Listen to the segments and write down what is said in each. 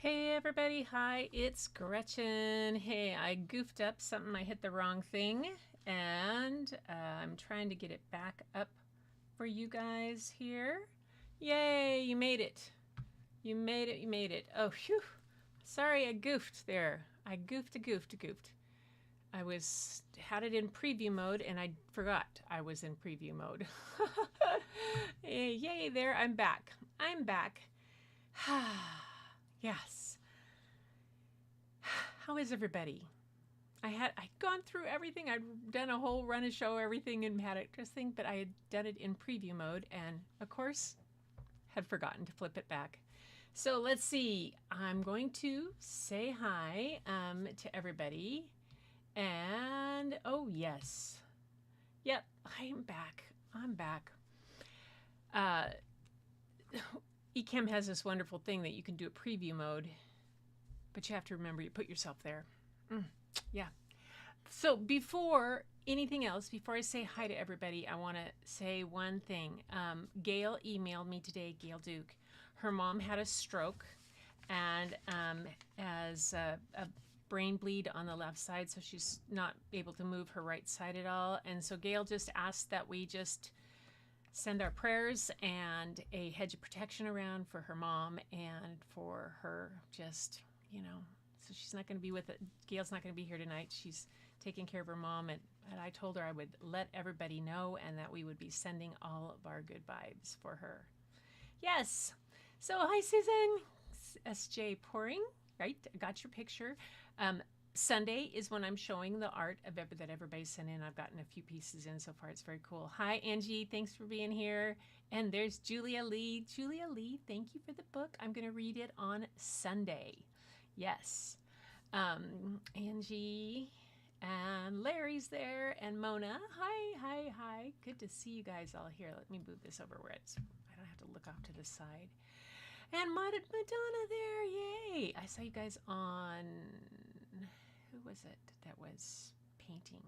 Hey everybody, hi, it's Gretchen. Hey, I goofed up something, I hit the wrong thing, and I'm trying to get it back up for you guys here. Yay, you made it. You made it, you made it. Oh, phew. Sorry, I goofed there. I goofed. I had it in preview mode and I forgot I was in preview mode. Yay, there, I'm back. I'm back. Yes. How is everybody? I'd gone through everything. I'd done a whole run of show, everything, and had it just think, but I had done it in preview mode, and of course, had forgotten to flip it back. So let's see. I'm going to say hi to everybody, and oh yes, yep, I'm back. I'm back. Ecamm has this wonderful thing that you can do a preview mode, but you have to remember you put yourself there. Yeah. So before anything else, before I say hi to everybody, I want to say one thing. Gail emailed me today, Gail Duke. Her mom had a stroke and has a brain bleed on the left side, so she's not able to move her right side at all. And so Gail just asked that we just send our prayers and a hedge of protection around for her mom and for her just, so she's not going to be with it. Gail's not going to be here tonight. She's taking care of her mom, and I told her I would let everybody know and that we would be sending all of our good vibes for her. Yes. So hi, Susan. SJ pouring. Right. I got your picture. Sunday is when I'm showing the art of that everybody sent in. I've gotten a few pieces in so far. It's very cool. Hi, Angie. Thanks for being here. And there's Julia Lee. Julia Lee, thank you for the book. I'm going to read it on Sunday. Yes. Angie and Larry's there and Mona. Hi. Good to see you guys all here. Let me move this over where I don't have to look off to the side. And Madonna there. Yay. I saw you guys on, who was it that was painting?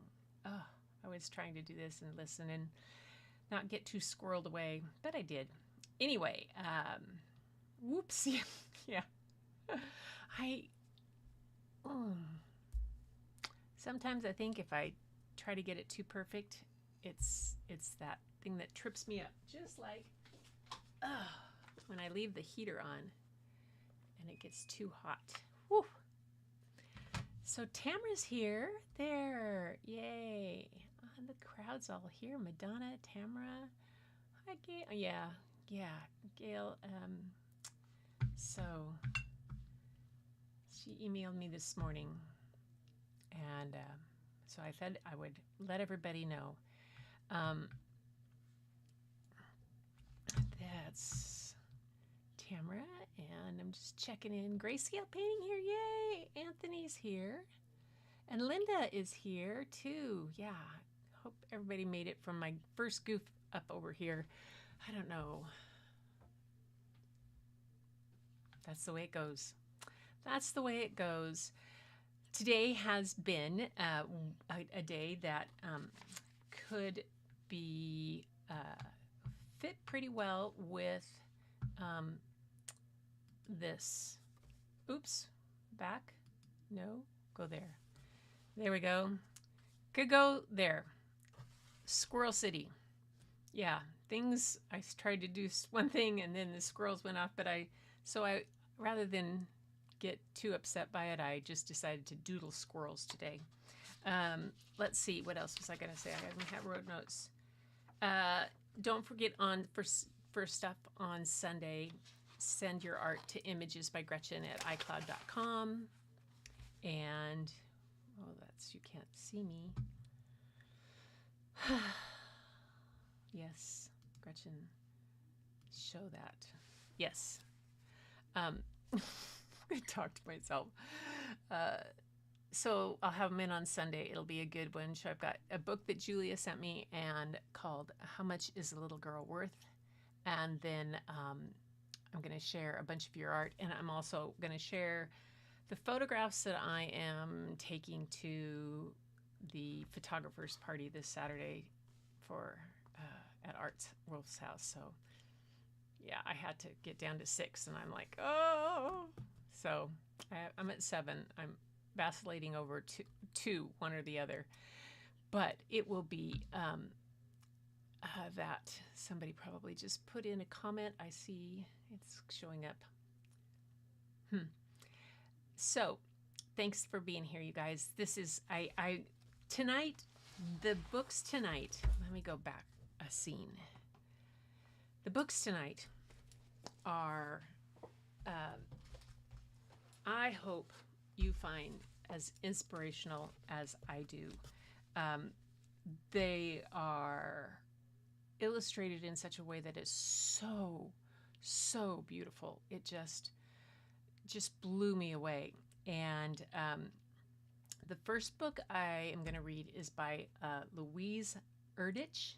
Oh, I was trying to do this and listen and not get too squirreled away, but I did. Anyway, whoops. Yeah. Sometimes I think if I try to get it too perfect, it's that thing that trips me up, just like when I leave the heater on and it gets too hot. Whew. So Tamara's here. There. Yay. The crowd's all here. Madonna, Tamara. Hi, Gail. Yeah. Gail. So she emailed me this morning. And so I said I would let everybody know. That's Tamara, and I'm just checking in. Grayscale painting here, yay! Anthony's here, and Linda is here too. Yeah, hope everybody made it from my first goof up over here. I don't know. That's the way it goes. That's the way it goes. Today has been a day that could be fit pretty well with this. Oops, back. No, go there. There we go. Could go there. Squirrel City. Yeah, things, I tried to do one thing and then the squirrels went off, but rather than get too upset by it, I just decided to doodle squirrels today. Let's see, what else was I going to say? I haven't wrote notes. Don't forget first up on Sunday, send your art to imagesbygretchen@icloud.com. And, you can't see me. Yes, Gretchen, show that. Yes. I talk to myself. So I'll have them in on Sunday. It'll be a good one. So I've got a book that Julia sent me and called How Much is a Little Girl Worth? And then I'm going to share a bunch of your art. And I'm also going to share the photographs that I am taking to the photographer's party this Saturday at Art Wolf's house. So yeah, I had to get down to 6 and I'm like, oh. So I'm at 7. I'm vacillating over two, one or the other. But it will be that somebody probably just put in a comment. I see it's showing up. So thanks for being here, you guys. This is I tonight, the books tonight. Let me go back a scene. The books tonight are, I hope you find as inspirational as I do. They are illustrated in such a way that is so beautiful. It just blew me away. And the first book I am going to read is by Louise Erdich.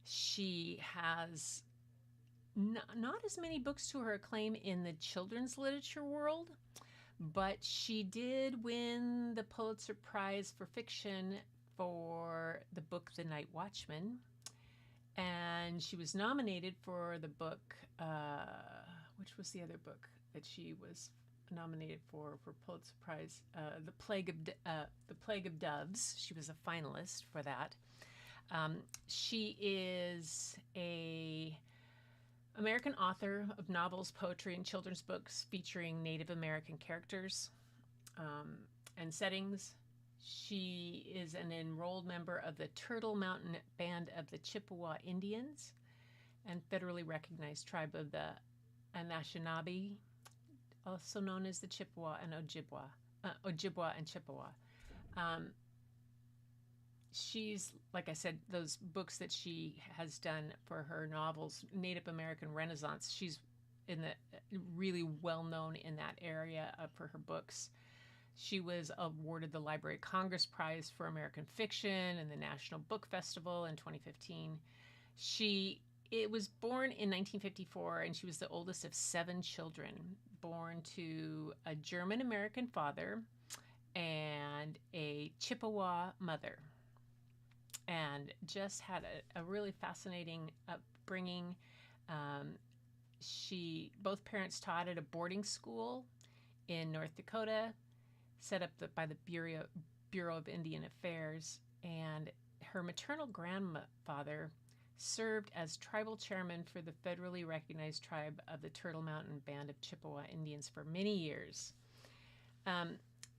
She has not as many books to her acclaim in the children's literature world, but she did win the Pulitzer Prize for fiction for the book The Night Watchman. And she was nominated for the book, which was the other book that she was nominated for Pulitzer Prize, The Plague of Doves. She was a finalist for that. She is a American author of novels, poetry, and children's books featuring Native American characters and settings. She is an enrolled member of the Turtle Mountain Band of the Chippewa Indians and federally recognized tribe of the Anishinaabe, also known as the Chippewa and Ojibwa and Chippewa. She's, like I said, those books that she has done for her novels, Native American Renaissance, she's in the really well known in that area for her books. She was awarded the Library of Congress Prize for American Fiction and the National Book Festival in 2015. She was born in 1954, and she was the oldest of 7 children, born to a German-American father and a Chippewa mother, and just had a really fascinating upbringing. Both parents taught at a boarding school in North Dakota, set up by the Bureau of Indian Affairs, and her maternal grandfather served as tribal chairman for the federally recognized tribe of the Turtle Mountain Band of Chippewa Indians for many years.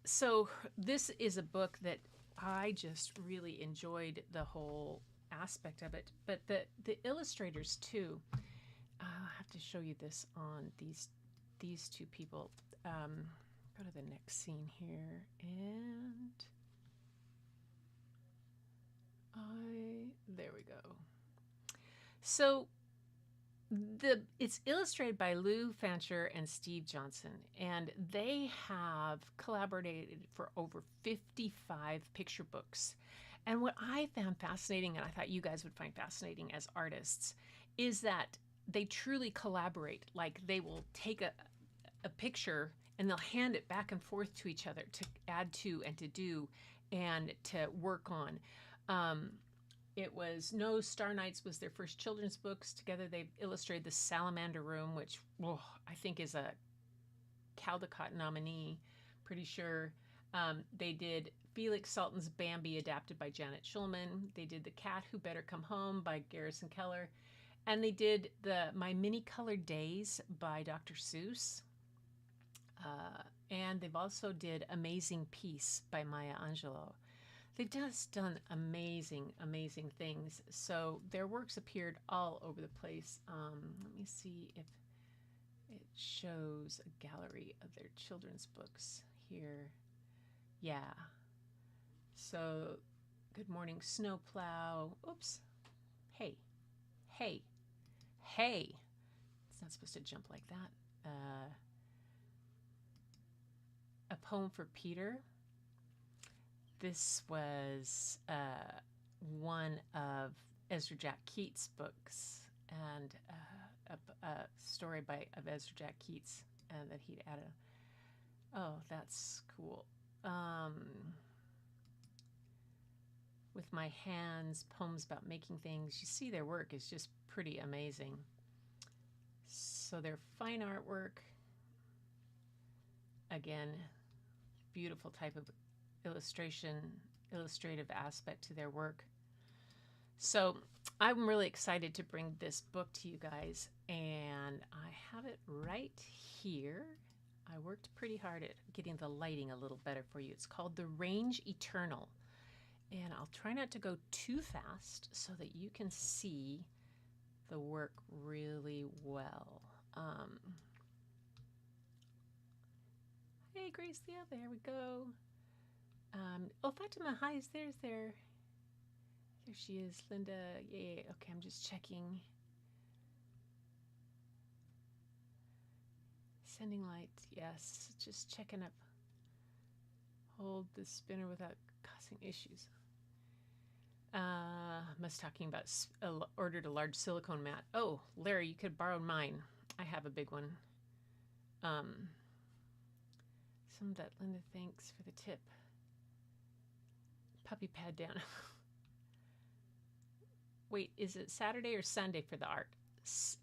So this is a book that I just really enjoyed the whole aspect of it, but the illustrators too. I'll have to show you this on these two people. Go to the next scene here, and there we go. So it's illustrated by Lou Fancher and Steve Johnson, and they have collaborated for over 55 picture books. And what I found fascinating, and I thought you guys would find fascinating as artists, is that they truly collaborate. Like, they will take a picture and they'll hand it back and forth to each other to add to and to do and to work on. It was No Star Nights was their first children's books. Together they've illustrated The Salamander Room, which I think is a Caldecott nominee, pretty sure. They did Felix Salten's Bambi, adapted by Janet Schulman. They did The Cat Who Better Come Home by Garrison Keller. And they did My Many Colored Days by Dr. Seuss. And they've also did Amazing Peace by Maya Angelou. They've just done amazing things. So their works appeared all over the place. Let me see if it shows a gallery of their children's books here. Yeah. So, Good Morning Snowplow. Oops. Hey. It's not supposed to jump like that. A Poem for Peter. This was one of Ezra Jack Keats' books, and a story of Ezra Jack Keats, and that he'd added. Oh, that's cool. With My Hands, poems about making things. You see, their work is just pretty amazing. So their fine artwork. again, beautiful type of illustrative aspect to their work. So I'm really excited to bring this book to you guys, and I have it right here. I worked pretty hard at getting the lighting a little better for you. It's called The Range Eternal, and I'll try not to go too fast so that you can see the work really well. Hey, Grace, yeah, there we go. Oh, Fatima, hi, there's there. There she is, Linda. Yay. Okay, I'm just checking. Sending light, yes. Just checking up. Hold the spinner without causing issues. Must talking about ordered a large silicone mat. Oh, Larry, you could borrow mine. I have a big one. Some of that, Linda, thanks for the tip. Puppy pad down. Wait, is it Saturday or Sunday for the art?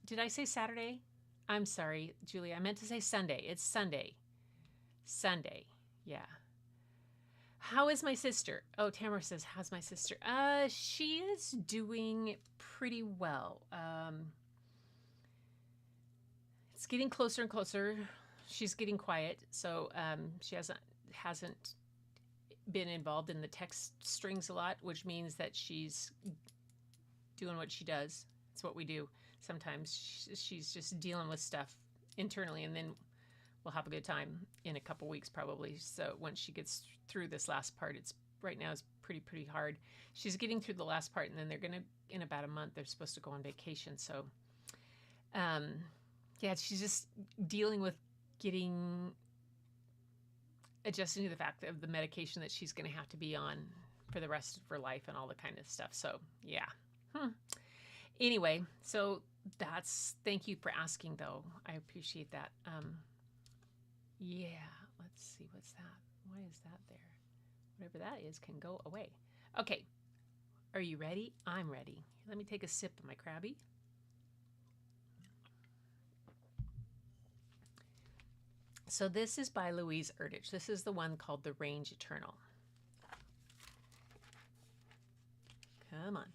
Did I say Saturday? I'm sorry, Julie. I meant to say Sunday. It's Sunday. Sunday. Yeah. How is my sister? Oh, Tamara says, how's my sister? She is doing pretty well. It's getting closer and closer. She's getting quiet, so she hasn't been involved in the text strings a lot, which means that she's doing what she does. It's what we do. Sometimes she's just dealing with stuff internally, and then we'll have a good time in a couple weeks probably. So once she gets through this last part, it's right now is pretty hard. She's getting through the last part, and then they're gonna, in about a month, they're supposed to go on vacation. So yeah, she's just dealing with adjusting to the fact of the medication that she's going to have to be on for the rest of her life and all the kind of stuff. So yeah. Anyway, so thank you for asking though. I appreciate that. Yeah, let's see, what's that? Why is that there? Whatever that is can go away. Okay, are you ready? I'm ready. Let me take a sip of my Krabby. So this is by Louise Erdich. This is the one called The Range Eternal. Come on.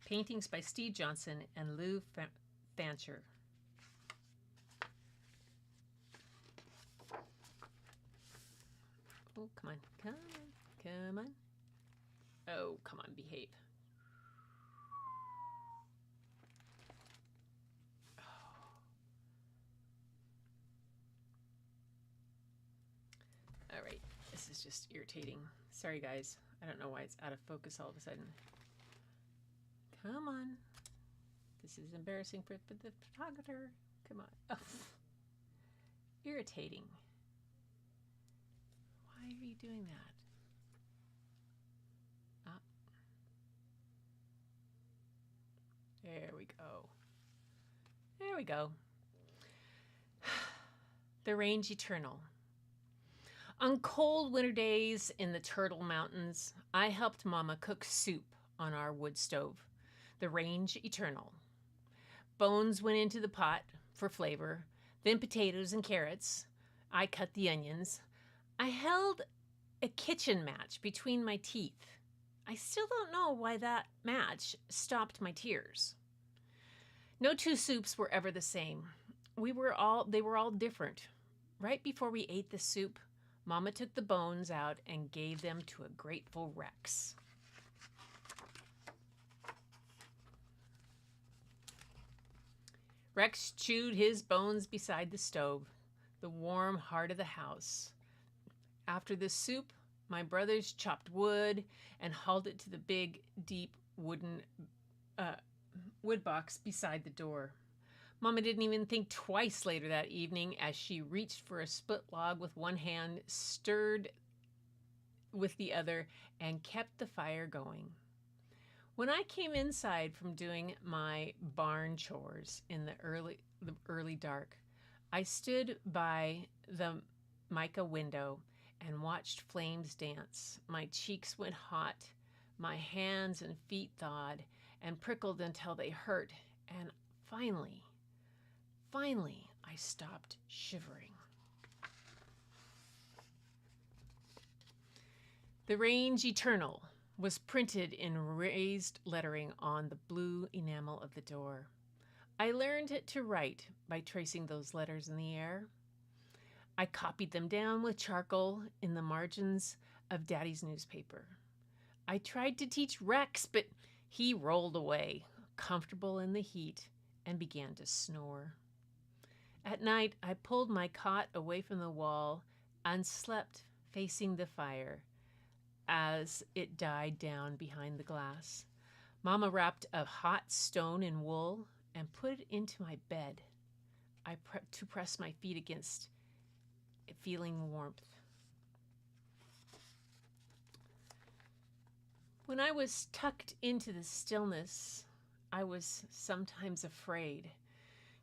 Paintings by Steve Johnson and Lou Fancher. Oh, come on, come on, come on. Oh, come on, behave. All right, this is just irritating. Sorry, guys. I don't know why it's out of focus all of a sudden. Come on. This is embarrassing for the photographer. Come on. Oh. Irritating. Why are you doing that? Ah. There we go. There we go. The Range Eternal. On cold winter days in the Turtle Mountains, I helped Mama cook soup on our wood stove. The Range Eternal. Bones went into the pot for flavor, then potatoes and carrots. I cut the onions. I held a kitchen match between my teeth. I still don't know why that match stopped my tears. No two soups were ever the same. They were all different. Right before we ate the soup, Mama took the bones out and gave them to a grateful Rex. Rex chewed his bones beside the stove, the warm heart of the house. After the soup, my brothers chopped wood and hauled it to the big, deep wooden wood box beside the door. Mama didn't even think twice later that evening as she reached for a split log with one hand, stirred with the other, and kept the fire going. When I came inside from doing my barn chores in the early dark, I stood by the mica window and watched flames dance. My cheeks went hot, my hands and feet thawed and prickled until they hurt, and finally, I stopped shivering. The range eternal was printed in raised lettering on the blue enamel of the door. I learned to write by tracing those letters in the air. I copied them down with charcoal in the margins of Daddy's newspaper. I tried to teach Rex, but he rolled away, comfortable in the heat, and began to snore. At night, I pulled my cot away from the wall and slept facing the fire as it died down behind the glass. Mama wrapped a hot stone in wool and put it into my bed. I to press my feet against it, feeling warmth. When I was tucked into the stillness, I was sometimes afraid.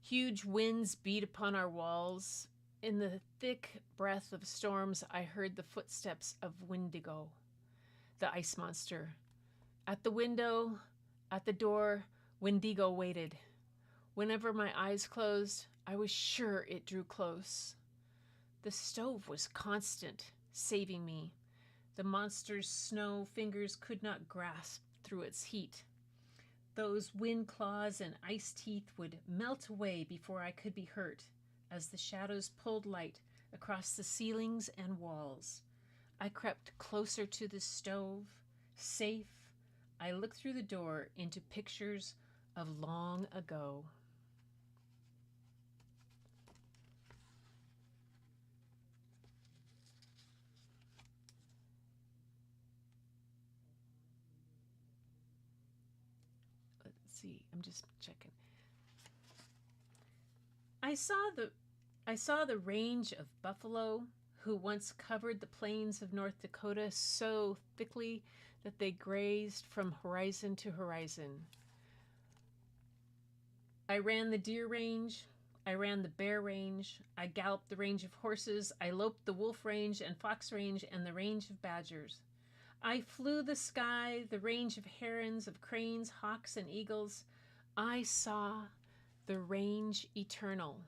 Huge winds beat upon our walls. In the thick breath of storms, I heard the footsteps of Wendigo, the ice monster. At the window, at the door, Wendigo waited. Whenever my eyes closed, I was sure it drew close. The stove was constant, saving me. The monster's snow fingers could not grasp through its heat. Those wind claws and ice teeth would melt away before I could be hurt, as the shadows pulled light across the ceilings and walls. I crept closer to the stove. Safe, I looked through the door into pictures of long ago. Let's see, I'm just checking. I saw the range of buffalo who once covered the plains of North Dakota so thickly that they grazed from horizon to horizon. I ran the deer range, I ran the bear range, I galloped the range of horses, I loped the wolf range and fox range and the range of badgers. I flew the sky, the range of herons, of cranes, hawks, and eagles. I saw the range eternal.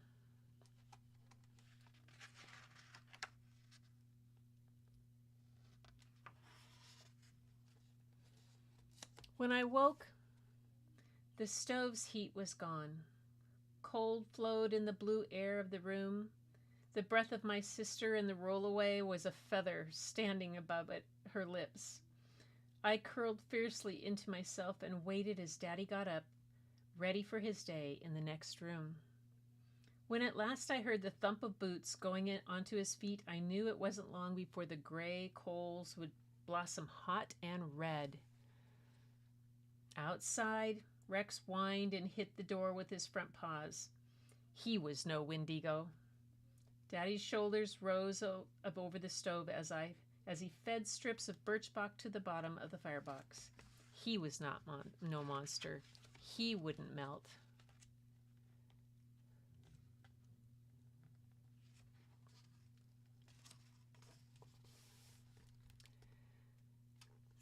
When I woke, the stove's heat was gone. Cold flowed in the blue air of the room. The breath of my sister in the rollaway was a feather standing above her lips. I curled fiercely into myself and waited as Daddy got up, ready for his day in the next room. When at last I heard the thump of boots going onto his feet, I knew it wasn't long before the gray coals would blossom hot and red. Outside, Rex whined and hit the door with his front paws. He was no Wendigo. Daddy's shoulders rose up over the stove as he fed strips of birch bark to the bottom of the firebox. He was not no monster. He wouldn't melt.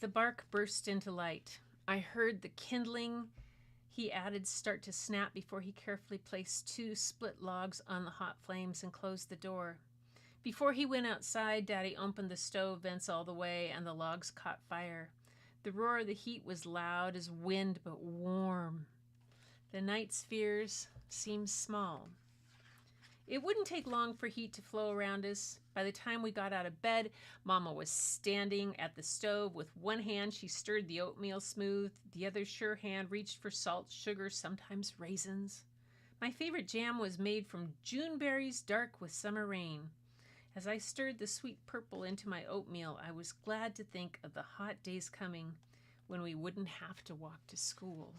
The bark burst into light. I heard the kindling he added start to snap before he carefully placed 2 split logs on the hot flames and closed the door. Before he went outside, Daddy opened the stove vents all the way and the logs caught fire. The roar of the heat was loud as wind but warm. The night spheres seemed small. It wouldn't take long for heat to flow around us. By the time we got out of bed, Mama was standing at the stove. With one hand, she stirred the oatmeal smooth. The other sure hand reached for salt, sugar, sometimes raisins. My favorite jam was made from June berries dark with summer rain. As I stirred the sweet purple into my oatmeal, I was glad to think of the hot days coming when we wouldn't have to walk to school.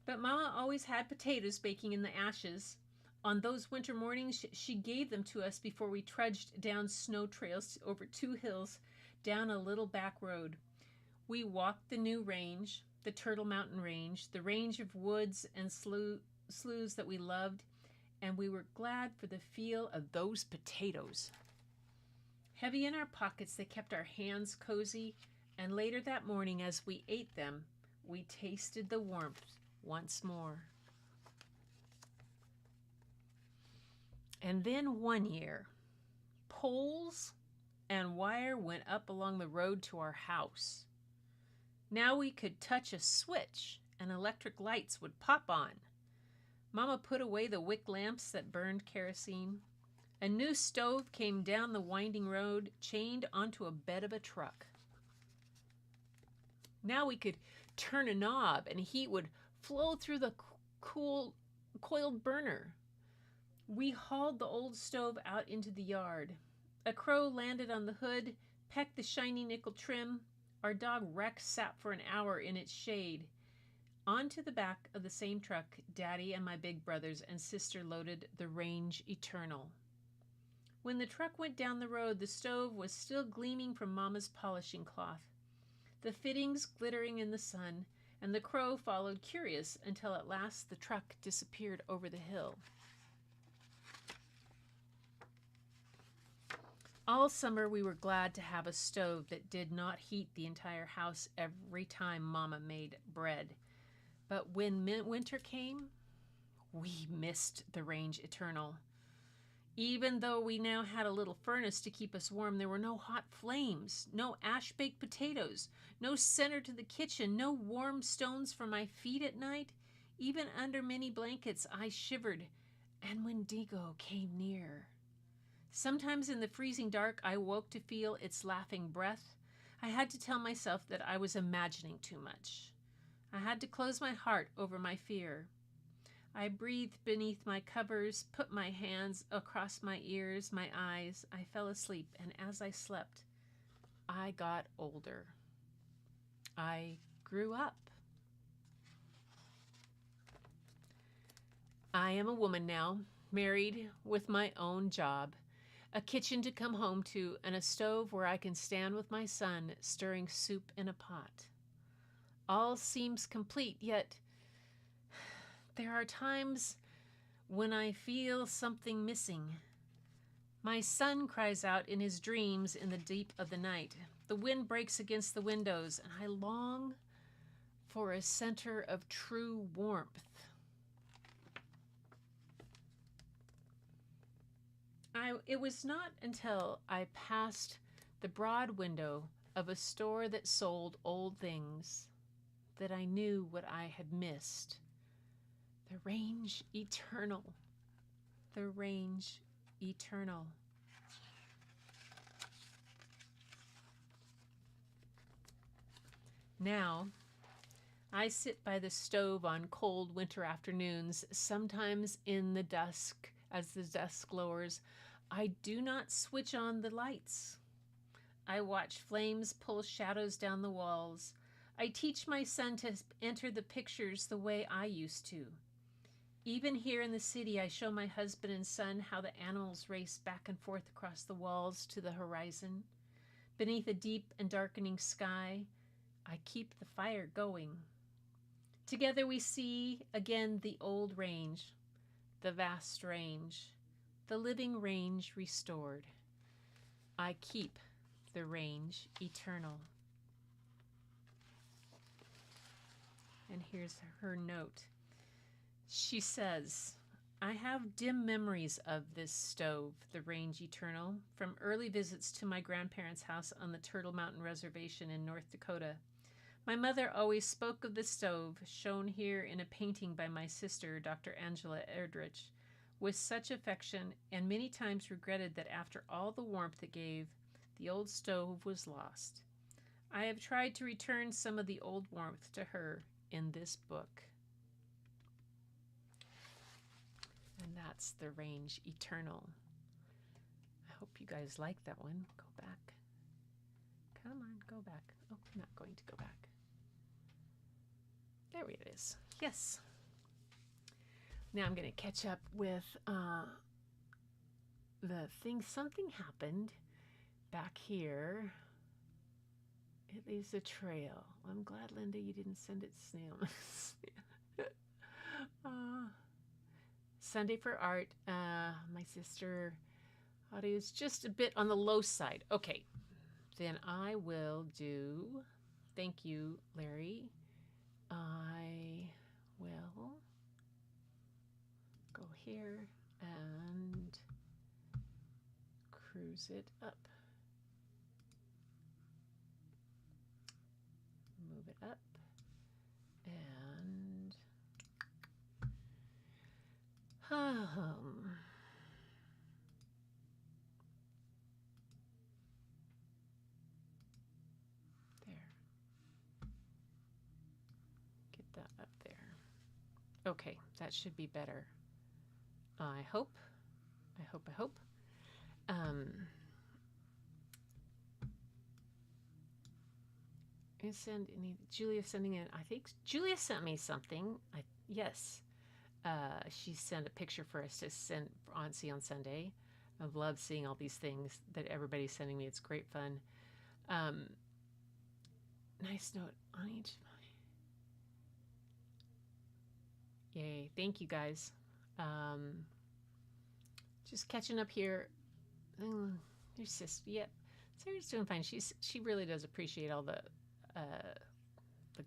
But Mama always had potatoes baking in the ashes. On those winter mornings, she gave them to us before we trudged down snow trails over 2 hills, down a little back road. We walked the new range, the Turtle Mountain Range, the range of woods and sloughs that we loved, and we were glad for the feel of those potatoes. Heavy in our pockets, they kept our hands cozy, and later that morning as we ate them, we tasted the warmth once more. And then one year, poles and wire went up along the road to our house. Now we could touch a switch and electric lights would pop on. Mama put away the wick lamps that burned kerosene. A new stove came down the winding road, chained onto a bed of a truck. Now we could turn a knob and heat would flow through the cool coiled burner. We hauled the old stove out into the yard. A crow landed on the hood, pecked the shiny nickel trim. Our dog Rex sat for an hour in its shade. Onto the back of the same truck, Daddy and my big brothers and sister loaded the Range Eternal. When the truck went down the road, the stove was still gleaming from Mama's polishing cloth, the fittings glittering in the sun, and the crow followed curious until at last the truck disappeared over the hill. All summer we were glad to have a stove that did not heat the entire house every time Mama made bread. But when winter came, we missed the Range Eternal. Even though we now had a little furnace to keep us warm, there were no hot flames, no ash-baked potatoes, no center to the kitchen, no warm stones for my feet at night. Even under many blankets, I shivered, and Wendigo came near. Sometimes in the freezing dark, I woke to feel its laughing breath. I had to tell myself that I was imagining too much. I had to close my heart over my fear. I breathed beneath my covers, put my hands across my ears, my eyes. I fell asleep, and as I slept, I got older. I grew up. I am a woman now, married with my own job, a kitchen to come home to, and a stove where I can stand with my son stirring soup in a pot. All seems complete, yet there are times when I feel something missing. My son cries out in his dreams in the deep of the night. The wind breaks against the windows, and I long for a center of true warmth. It was not until I passed the broad window of a store that sold old things that I knew what I had missed. The Range Eternal. The Range Eternal. Now, I sit by the stove on cold winter afternoons, sometimes in the dusk. As the dusk lowers, I do not switch on the lights. I watch flames pull shadows down the walls. I teach my son to enter the pictures the way I used to. Even here in the city, I show my husband and son how the animals race back and forth across the walls to the horizon. Beneath a deep and darkening sky, I keep the fire going. Together we see again the old range, the vast range, the living range restored. I keep the range eternal. And here's her note. She says, I have dim memories of this stove, the Range Eternal, from early visits to my grandparents' house on the Turtle Mountain Reservation in North Dakota. My mother always spoke of the stove, shown here in a painting by my sister, Dr. Angela Erdrich, with such affection, and many times regretted that after all the warmth it gave, the old stove was lost. I have tried to return some of the old warmth to her in this book. And that's the Range Eternal. I hope you guys like that one. Go back. Come on, go back. Oh, I'm not going to go back. There it is. Yes. Now I'm going to catch up with the thing. Something happened back here. It leaves a trail. I'm glad, Linda, you didn't send it snail. Sunday for Art. My sister audio is just a bit on the low side. Okay, then I will do, thank you, Larry. I will go here and cruise it up. Move it up and there. Get that up there. Okay, that should be better. I hope. Julia sending in, I think Julia sent me something. Yes. She sent a picture for us to see on Sunday. I love seeing all these things that everybody's sending me. It's great fun. Nice note on each. Yay. Thank you guys. Just catching up here. Your sister, yep. Sarah's doing fine. She really does appreciate all the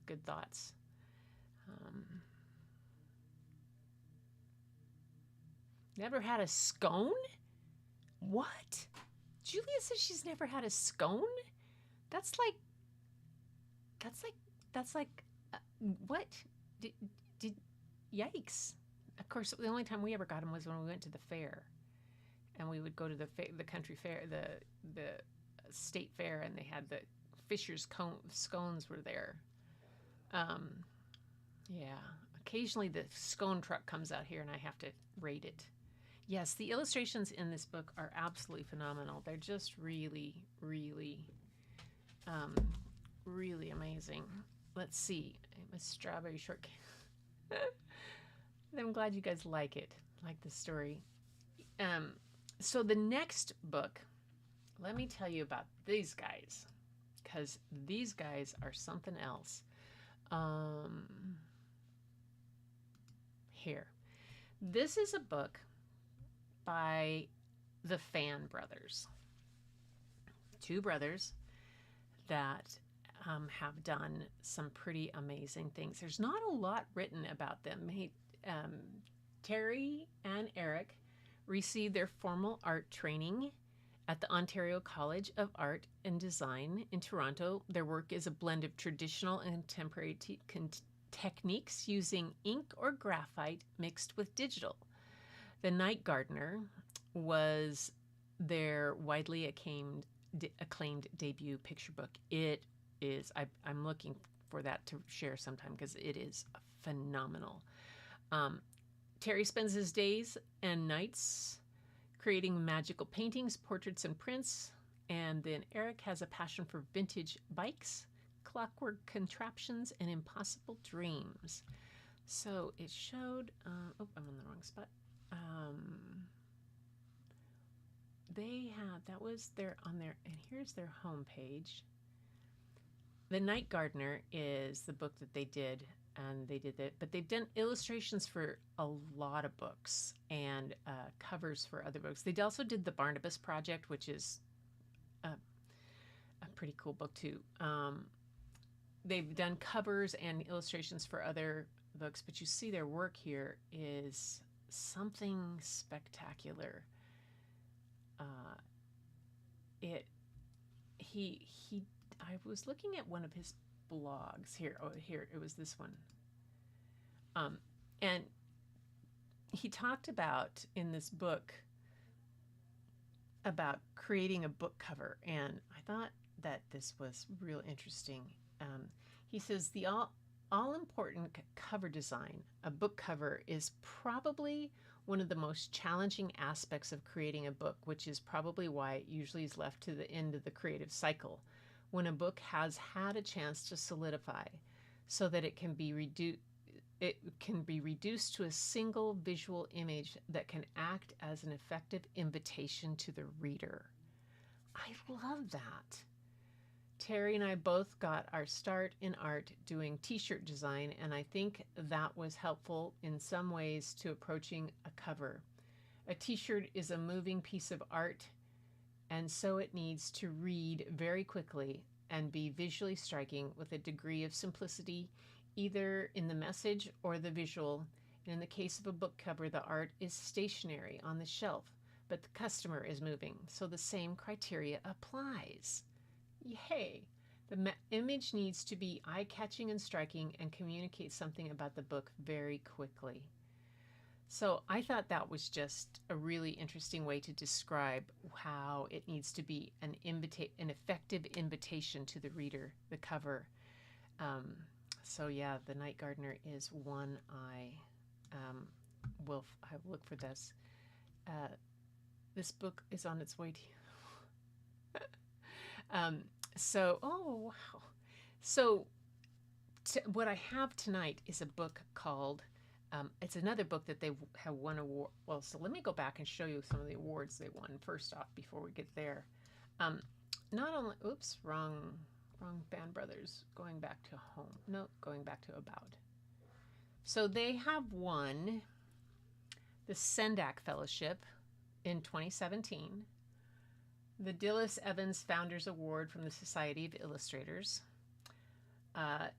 good thoughts. Never had a scone? What? Julia says she's never had a scone? That's like what? Did yikes. Of course, the only time we ever got them was when we went to the fair. And we would go to the country fair, the state fair, and they had the Fisher's scones were there. Yeah. Occasionally the scone truck comes out here and I have to rate it. Yes, the illustrations in this book are absolutely phenomenal. They're just really, really, really amazing. Let's see. I'm a strawberry shortcake. I'm glad you guys like it, like the story. So the next book, let me tell you about these guys, because these guys are something else. Here. This is a book by the Fan brothers. Two brothers that have done some pretty amazing things. There's not a lot written about them. Terry and Eric received their formal art training at the Ontario College of Art and Design in Toronto. Their work is a blend of traditional and contemporary techniques using ink or graphite mixed with digital. The Night Gardener was their widely acclaimed debut picture book. It is, I'm looking for that to share sometime because it is phenomenal. Terry spends his days and nights creating magical paintings, portraits, and prints. And then Eric has a passion for vintage bikes, clockwork contraptions, and impossible dreams. So it showed, I'm on the wrong spot. That was on their, and here's their homepage. The Night Gardener is the book that they did, and they did that, but they've done illustrations for a lot of books and covers for other books. They also did the Barnabas Project, which is a pretty cool book too. They've done covers and illustrations for other books, but you see their work here is something spectacular. I was looking at one of his blogs here. Oh, here, it was this one. And he talked about in this book about creating a book cover, and I thought that this was real interesting. He says the all-important cover design, a book cover, is probably one of the most challenging aspects of creating a book, which is probably why it usually is left to the end of the creative cycle, when a book has had a chance to solidify, so that it can be reduced to a single visual image that can act as an effective invitation to the reader. I love that. Terry and I both got our start in art doing t-shirt design, and I think that was helpful in some ways to approaching a cover. A t-shirt is a moving piece of art, and so it needs to read very quickly and be visually striking with a degree of simplicity, either in the message or the visual. And in the case of a book cover, the art is stationary on the shelf, but the customer is moving. So the same criteria applies. Yay! The image needs to be eye-catching and striking and communicate something about the book very quickly. So I thought that was just a really interesting way to describe how it needs to be an effective invitation to the reader, the cover. So yeah, The Night Gardener is one I will look for this. This book is on its way to you. Oh wow. So what I have tonight is a book called, it's another book that they have won award. Well, so let me go back and show you some of the awards they won first off before we get there. Not only, oops, wrong Fan Brothers, going back to home. No, going back to about. So they have won the Sendak Fellowship in 2017, the Dilys Evans Founders Award from the Society of Illustrators.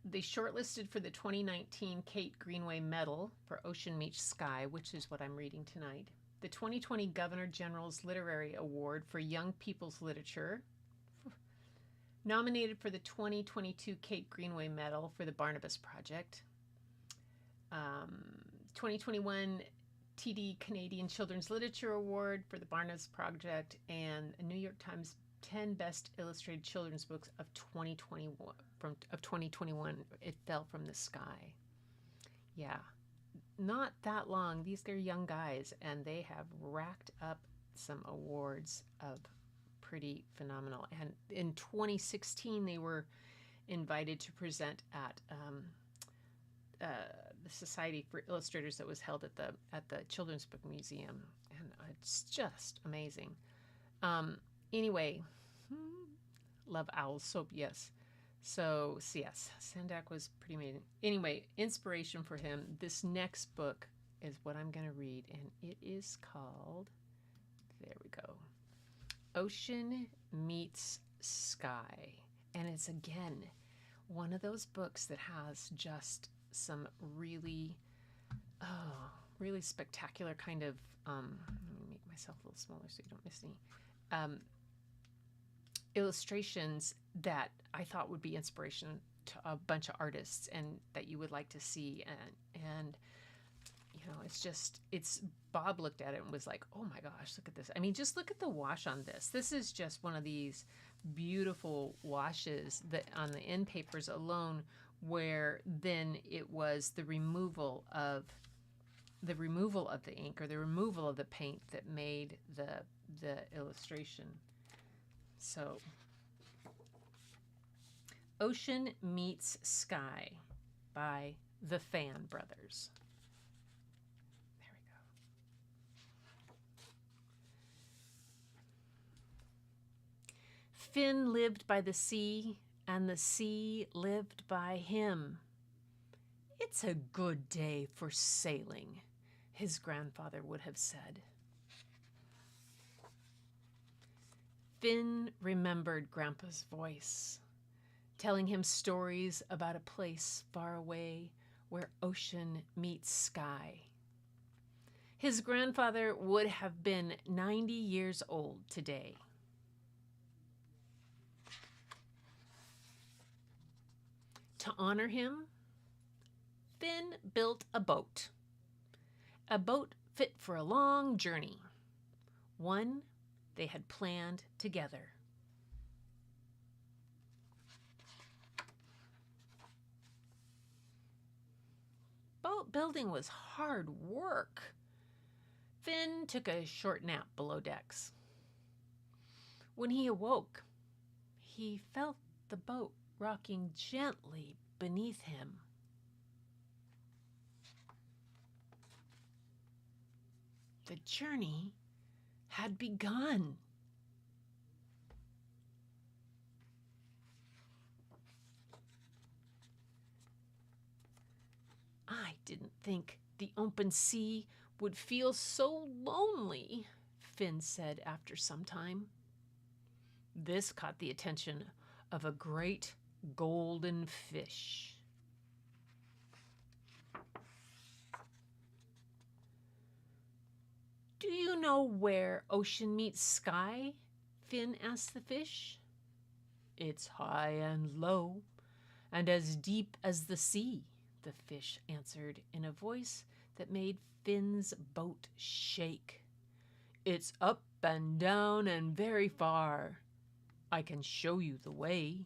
They shortlisted for the 2019 Kate Greenway Medal for Ocean Meets Sky, which is what I'm reading tonight. The 2020 Governor General's Literary Award for Young People's Literature. Nominated for the 2022 Kate Greenway Medal for the Barnabas Project. 2021 TD Canadian Children's Literature Award for the Barnabas Project, and a New York Times 10 Best Illustrated Children's Books of 2021. It Fell from the Sky. Yeah, not that long. They're young guys, and they have racked up some awards of pretty phenomenal. And in 2016, they were invited to present at the Society for Illustrators that was held at the Children's Book Museum, and it's just amazing. Anyway, love owls. So yes. So yes, Sendak was pretty amazing. Anyway, inspiration for him. This next book is what I'm going to read, and it is called, there we go, Ocean Meets Sky. And it's, again, one of those books that has just some really spectacular kind of, let me make myself a little smaller so you don't miss any, illustrations that I thought would be inspiration to a bunch of artists and that you would like to see. And you know, it's Bob looked at it and was like, oh my gosh, look at this. I mean, just look at the wash on this. This is just one of these beautiful washes that on the end papers alone, where then it was the removal of the ink or the removal of the paint that made the illustration. So, Ocean Meets Sky by the Fan Brothers. There we go. Finn lived by the sea, and the sea lived by him. It's a good day for sailing, his grandfather would have said. Finn remembered Grandpa's voice, telling him stories about a place far away where ocean meets sky. His grandfather would have been 90 years old today. To honor him, Finn built a boat fit for a long journey, one they had planned together. Boat building was hard work. Finn took a short nap below decks. When he awoke, he felt the boat rocking gently beneath him. The journey had begun. I didn't think the open sea would feel so lonely, Finn said after some time. This caught the attention of a great golden fish. Do you know where ocean meets sky? Finn asked the fish. It's high and low, and as deep as the sea, the fish answered in a voice that made Finn's boat shake. It's up and down and very far. I can show you the way.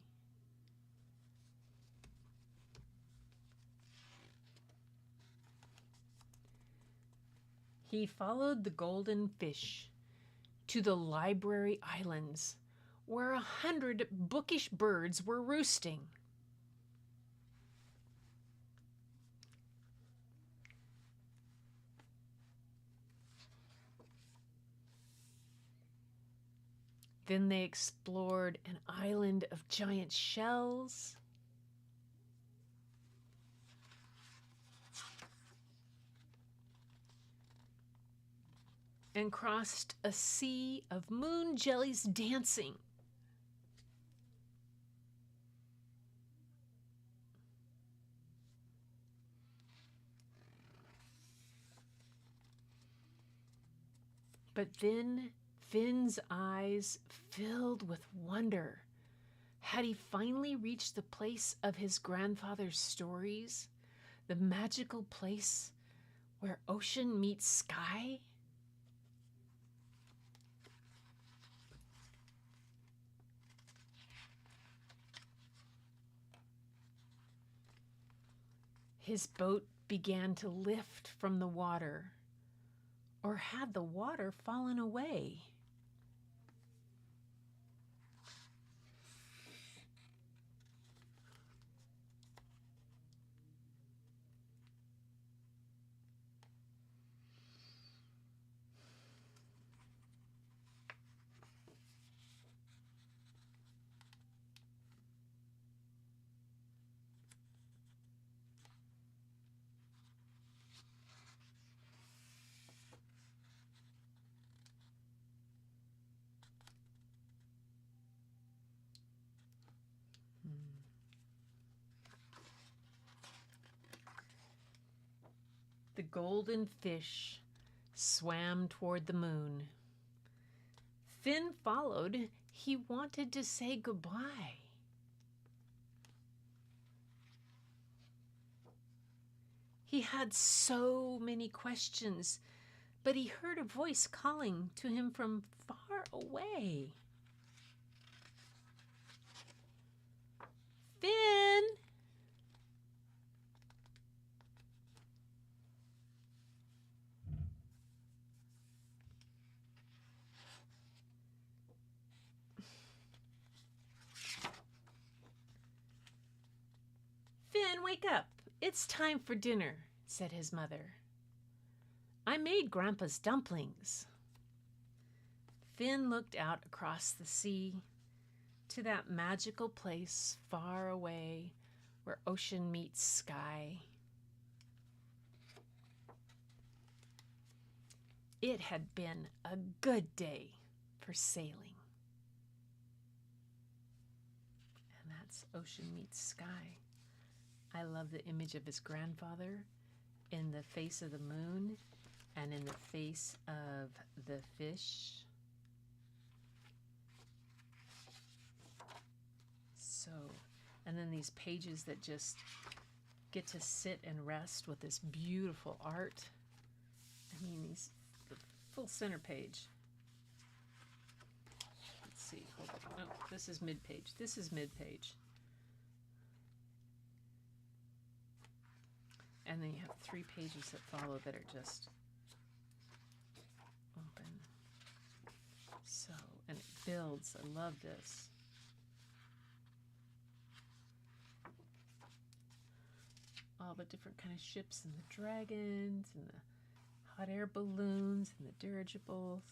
He followed the golden fish to the Library Islands, where 100 bookish birds were roosting. Then they explored an island of giant shells, and crossed a sea of moon jellies dancing. But then Finn's eyes filled with wonder. Had he finally reached the place of his grandfather's stories? The magical place where ocean meets sky? His boat began to lift from the water. Or had the water fallen away? The golden fish swam toward the moon. Finn followed. He wanted to say goodbye. He had so many questions, but he heard a voice calling to him from far away. Finn! Finn, wake up. It's time for dinner, said his mother. I made Grandpa's dumplings. Finn looked out across the sea to that magical place far away where ocean meets sky. It had been a good day for sailing. And that's ocean meets sky. I love the image of his grandfather in the face of the moon and in the face of the fish. So, and then these pages that just get to sit and rest with this beautiful art. I mean, the full center page. Let's see, hold on. Oh, this is mid-page. This is mid-page. And then you have 3 pages that follow that are just open. So, and it builds. I love this. All the different kind of ships and the dragons and the hot air balloons and the dirigibles.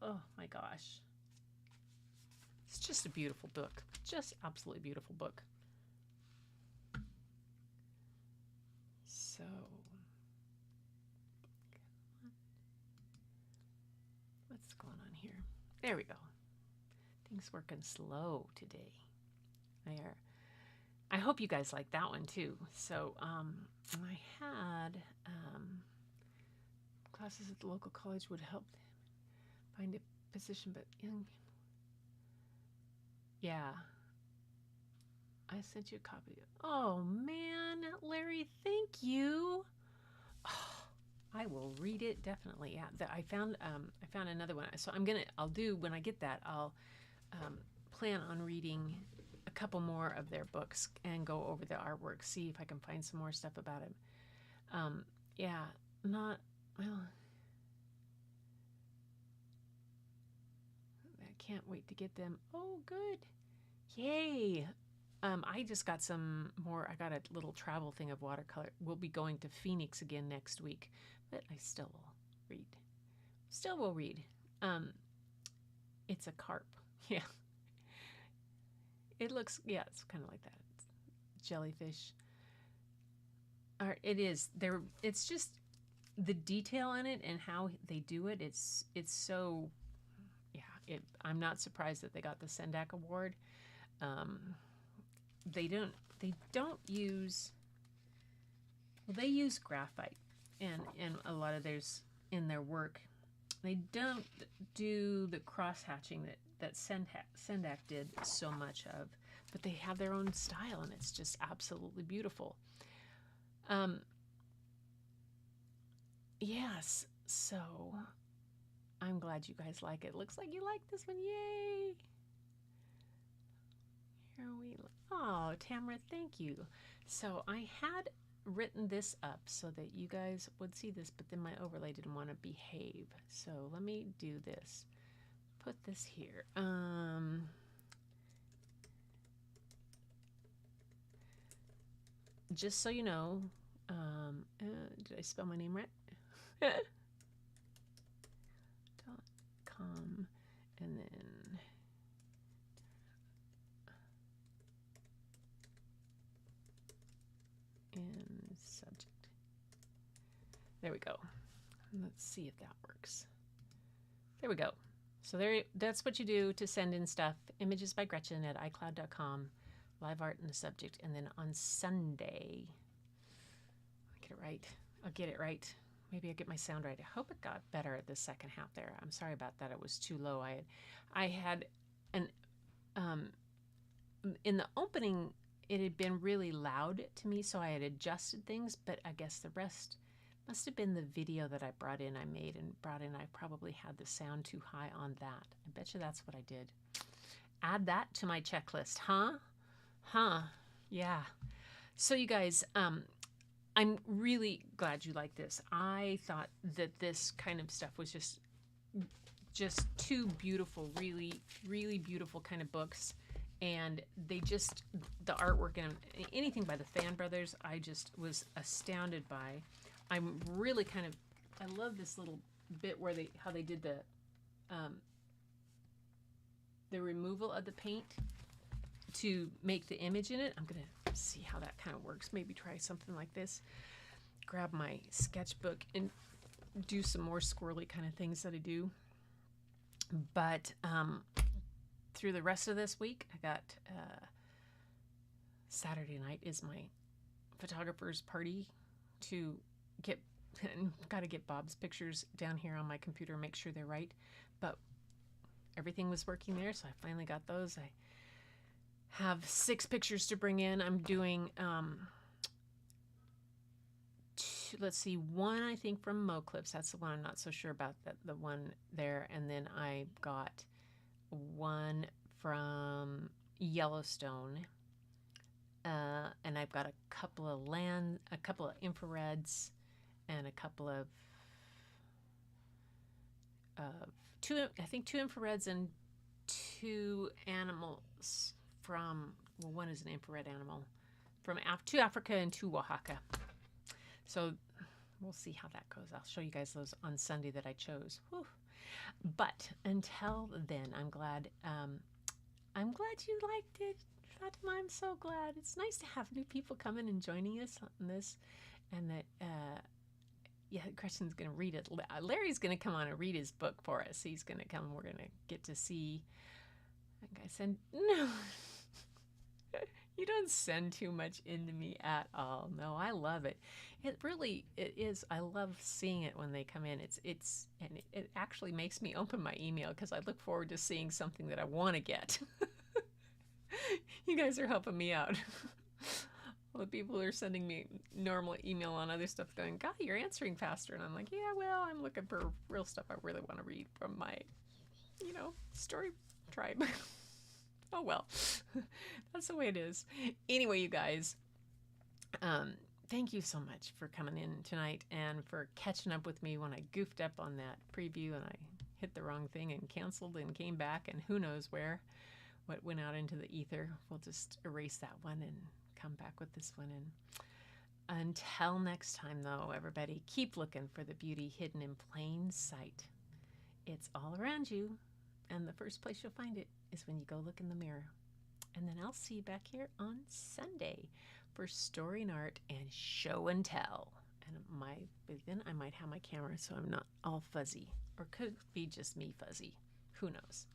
Oh my gosh. It's just a beautiful book. Just absolutely beautiful book. So, what's going on here? There we go. Things working slow today. There. I hope you guys like that one too. So, I had classes at the local college would help find a position, but young. Yeah. I sent you a copy. Oh man, Larry, thank you. Oh, I will read it definitely. Yeah, I found another one. So I'll do when I get that. I'll plan on reading a couple more of their books and go over the artwork, see if I can find some more stuff about it. Yeah, not well. I can't wait to get them. Oh, good. Yay. I just got some more. I got a little travel thing of watercolor. We'll be going to Phoenix again next week, but I still will read. Still will read. It's a carp. Yeah. It looks, yeah, it's kind of like that. It's jellyfish. It is. It's just the detail in it and how they do it. It's so, yeah. I'm not surprised that they got the Sendak Award. They don't use. Well, they use graphite, and a lot of theirs in their work. They don't do the cross hatching that Sendak did so much of, but they have their own style, and it's just absolutely beautiful. Yes, so I'm glad you guys like it. Looks like you like this one. Yay! Oh, Tamara, thank you. So I had written this up so that you guys would see this, but then my overlay didn't want to behave. So let me do this. Put this here. Just so you know, did I spell my name right? .com, and then and subject. There we go. Let's see if that works. There we go. So that's what you do to send in stuff. Images by Gretchen at iCloud.com. Live art in the subject. And then on Sunday, I'll get it right. I'll get it right. Maybe I'll get my sound right. I hope it got better at the second half there. I'm sorry about that. It was too low. I had an in the opening, it had been really loud to me, so I had adjusted things, but I guess the rest must have been the video that I made and brought in. I probably had the sound too high on that. I bet you that's what I did. Add that to my checklist, huh? Yeah. So you guys, I'm really glad you like this. I thought that this kind of stuff was just two beautiful, really, really beautiful kind of books. And the artwork and anything by the Fan brothers, I just was astounded by. I'm really I love this little bit where how they did the removal of the paint to make the image in it. I'm gonna see how that kind of works. Maybe try something like this. Grab my sketchbook and do some more squirrely kind of things that I do. But through the rest of this week, I got Saturday night is my photographer's party to get. Got to get Bob's pictures down here on my computer, make sure they're right. But everything was working there, so I finally got those. I have 6 pictures to bring in. I'm doing, let's see, one I think from Mo Clips. That's the one I'm not so sure about, the one there. And then I got one from Yellowstone. And I've got a couple of infrareds, and a couple of two infrareds and 2 animals from, well, one is an infrared animal from 2 Africa and 2 Oaxaca. So we'll see how that goes. I'll show you guys those on Sunday that I chose. Whew. But until then, I'm glad you liked it. Fatima, I'm so glad. It's nice to have new people coming and joining us on this, and that Gretchen's going to read it. Larry's going to come on and read his book for us. He's going to come. We're going to get to see. Like I said, no. You don't send too much into me at all. No, I love it. It is. I love seeing it when they come in. It actually makes me open my email because I look forward to seeing something that I want to get. You guys are helping me out. Well, the people who are sending me normal email on other stuff going, God, you're answering faster. And I'm like, yeah, well, I'm looking for real stuff I really want to read from my, story tribe. Oh, well, that's the way it is. Anyway, you guys, thank you so much for coming in tonight and for catching up with me when I goofed up on that preview and I hit the wrong thing and canceled and came back and who knows what went out into the ether. We'll just erase that one and come back with this one. And until next time, though, everybody, keep looking for the beauty hidden in plain sight. It's all around you, and the first place you'll find it is when you go look in the mirror. And then I'll see you back here on Sunday for Story and Art and Show and Tell. And then I might have my camera so I'm not all fuzzy, or could be just me fuzzy. Who knows?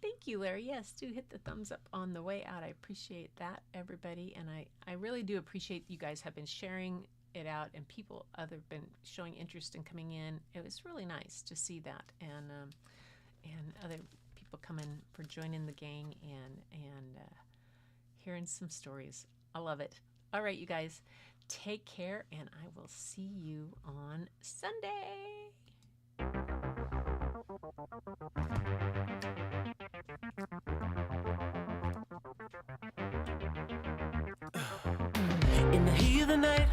Thank you, Larry. Yes, do hit the thumbs up on the way out. I appreciate that, everybody. And I really do appreciate you guys have been sharing it out and people have been showing interest in coming in. It was really nice to see that and other people coming for joining the gang and hearing some stories. I love it. All right, you guys, take care, and I will see you on Sunday. In the heat of the night,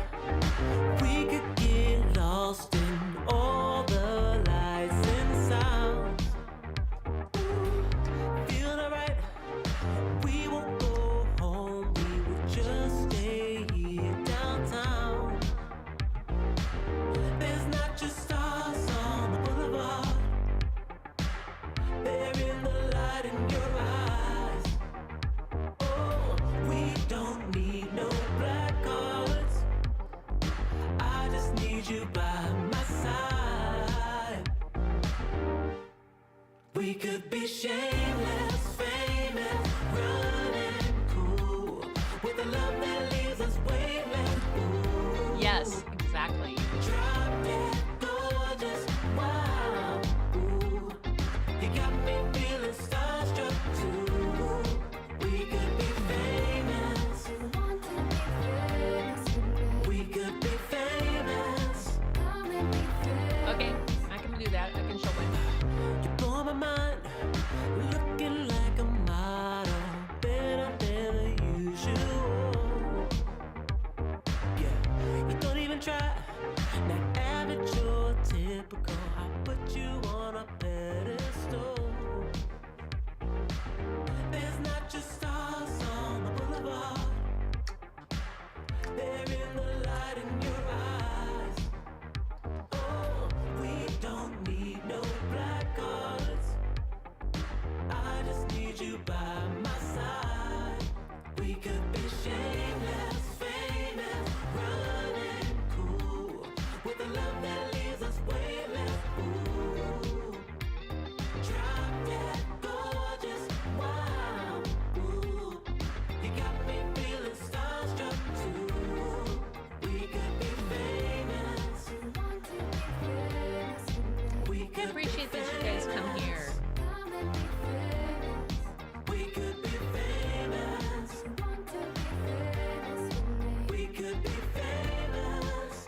we could get lost in all the lights and sounds. Feeling alright, we won't go home, we will just stay here downtown. There's not just stars on the boulevard, they're in the light in your eyes. Oh, we don't need no black cards, I just need you by my side. We could be shameless, famous, running cool, with a love that leaves us weightless. Ooh. Yes, exactly. Drop dead gorgeous, wow. Ooh. You got me feeling starstruck too. We could be famous. We could be famous. Okay, I can do that. I can show my. You blow my mind, looking like a model, better than the usual. Yeah, you don't even try, not average or typical. I put you on a pedestal. There's not just stars on the boulevard, they're in the light in your eyes. Oh, we don't need no black cards, I just need you by my side. We could be shameless, famous, running cool, with a love that leaves us weightless. Ooh. Drop dead gorgeous, wow. Ooh. You got me feeling starstruck too. We could be famous. We I could appreciate that you guys come here. We could be famous. We could be famous.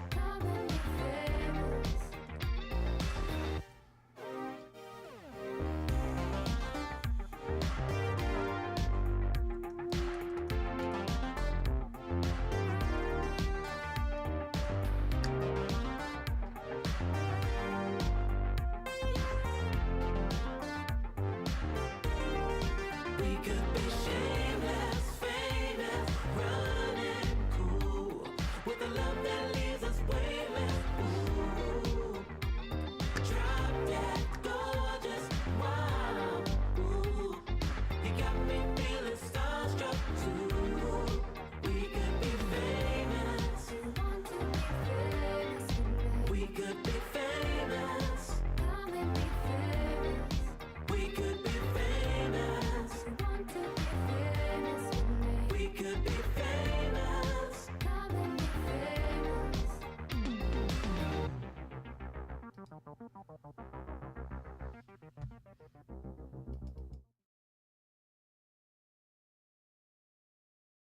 We could